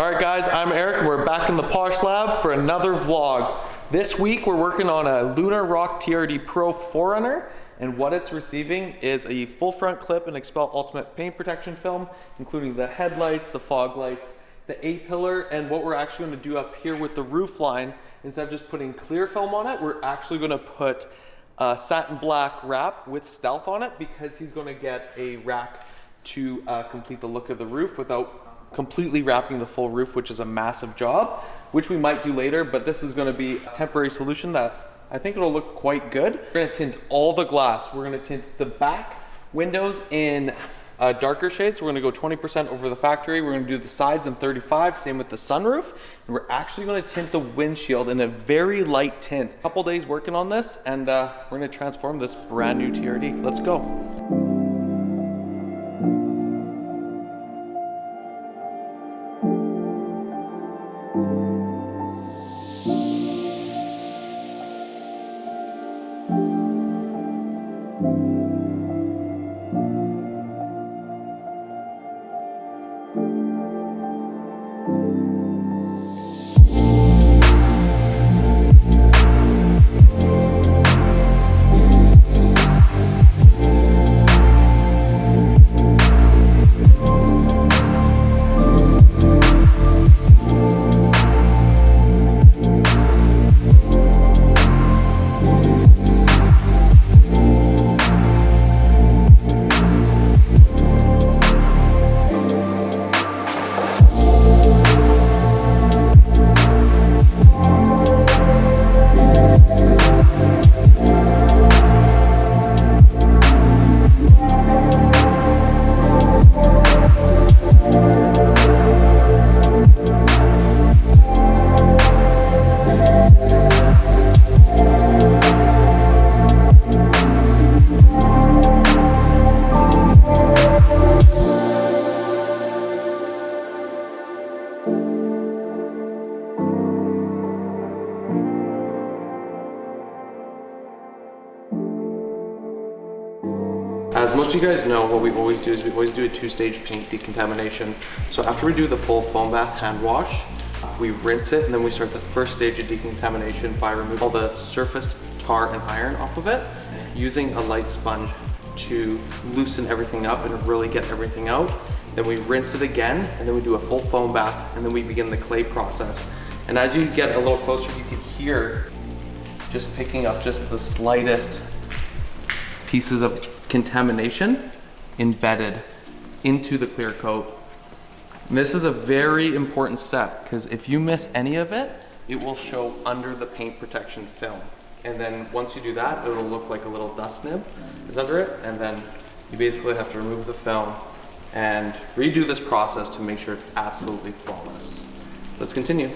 Alright guys, I'm Eric and we're back in the Posh Lab for another vlog. This week we're working on a Lunar Rock TRD PRO 4RUNNER, and what it's receiving is a full front clip and XPEL Ultimate paint protection film, including the headlights, the fog lights, the A-pillar, and what we're actually going to do up here with the roof line, instead of just putting clear film on it, we're actually going to put satin black wrap with stealth on it, because he's going to get a rack to complete the look of the roof without completely wrapping the full roof, which is a massive job, which we might do later, but this is going to be a temporary solution that I think it'll look quite good. We're going to tint all the glass. We're going to tint the back windows in darker shades. We're going to go 20% over the factory. We're going to do the sides in 35, same with the sunroof. And we're actually going to tint the windshield in a very light tint. A couple days working on this, and we're going to transform this brand new TRD. Let's go. As most of you guys know, what we always do is we always do a two-stage paint decontamination. So after we do the full foam bath hand wash, we rinse it, and then we start the first stage of decontamination by removing all the surfaced tar and iron off of it, using a light sponge to loosen everything up and really get everything out. Then we rinse it again, and then we do a full foam bath, and then we begin the clay process. And as you get a little closer, you can hear just picking up just the slightest pieces of contamination embedded into the clear coat. And this is a very important step, because if you miss any of it, it will show under the paint protection film. And then once you do that, it'll look like a little dust nib is under it, and then you basically have to remove the film and redo this process to make sure it's absolutely flawless. Let's continue.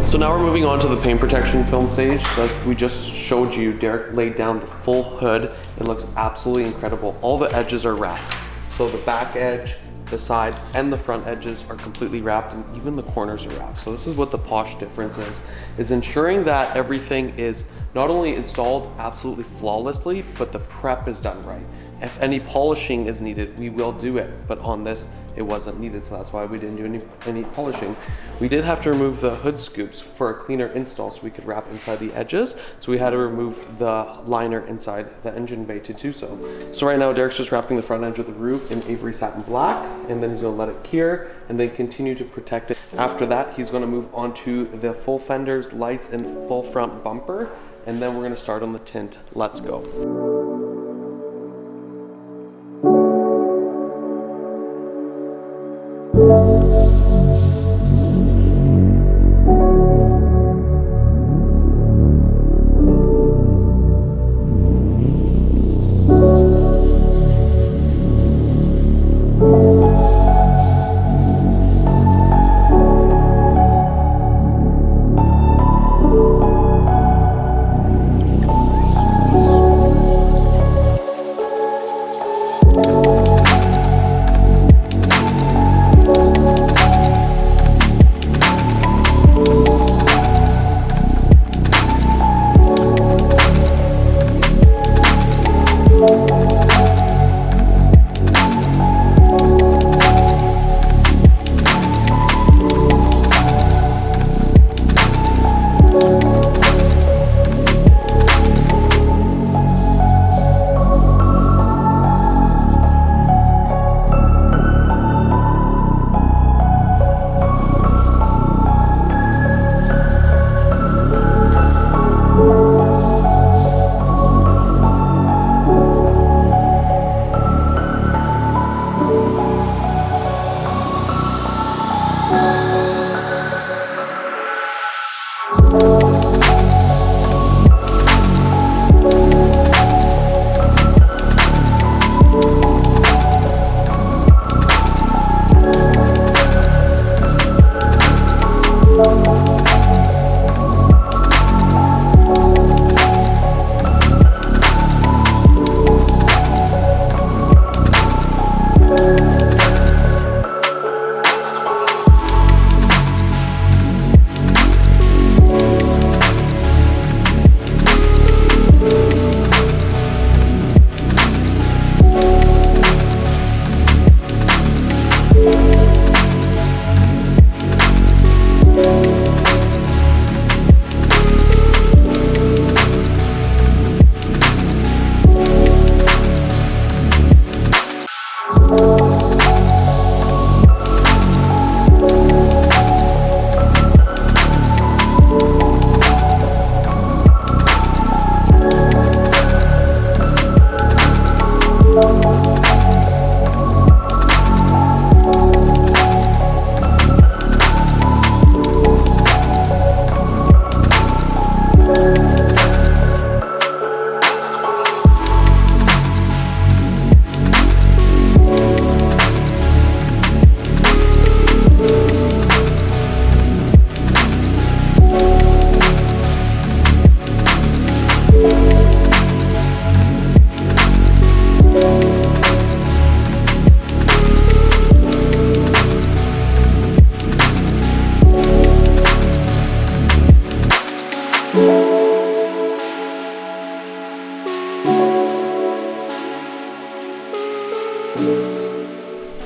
So now we're moving on to the paint protection film stage. As we just showed you, Derek laid down the full hood. It looks absolutely incredible. All the edges are wrapped. So the back edge, the side and the front edges are completely wrapped, and even the corners are wrapped. So this is what the Posh difference is ensuring that everything is not only installed absolutely flawlessly, but the prep is done right. If any polishing is needed, we will do it, but on this, it wasn't needed, so that's why we didn't do any polishing. We did have to remove the hood scoops for a cleaner install so we could wrap inside the edges, so we had to remove the liner inside the engine bay to do so. So right now, Derek's just wrapping the front edge of the roof in Avery Satin Black, and then he's gonna let it cure, and then continue to protect it. After that, he's gonna move on to the full fenders, lights, and full front bumper, and then we're gonna start on the tint. Let's go.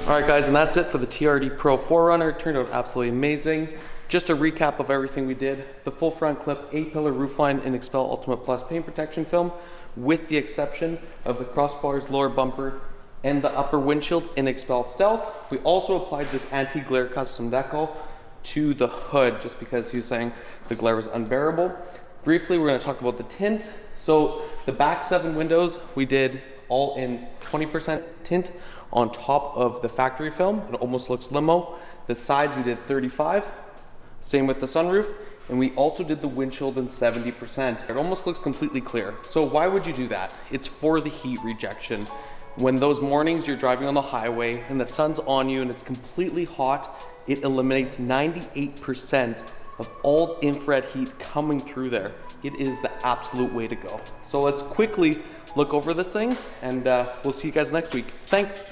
All right guys, and that's it for the TRD Pro 4Runner. It turned out absolutely amazing. Just a recap of everything we did. The full front clip, 8-pillar roofline in XPEL Ultimate Plus paint protection film, with the exception of the crossbars, lower bumper, and the upper windshield in XPEL Stealth. We also applied this anti-glare custom decal to the hood just because he was saying the glare was unbearable. Briefly, we're going to talk about the tint. So the back 7 windows, we did all in 20% tint on top of the factory film. It almost looks limo. The sides we did 35. Same with the sunroof. And we also did the windshield in 70%. It almost looks completely clear. So why would you do that? It's for the heat rejection. When those mornings you're driving on the highway and the sun's on you and it's completely hot, it eliminates 98% of all infrared heat coming through there. It is the absolute way to go. So let's quickly look over this thing, and we'll see you guys next week. Thanks.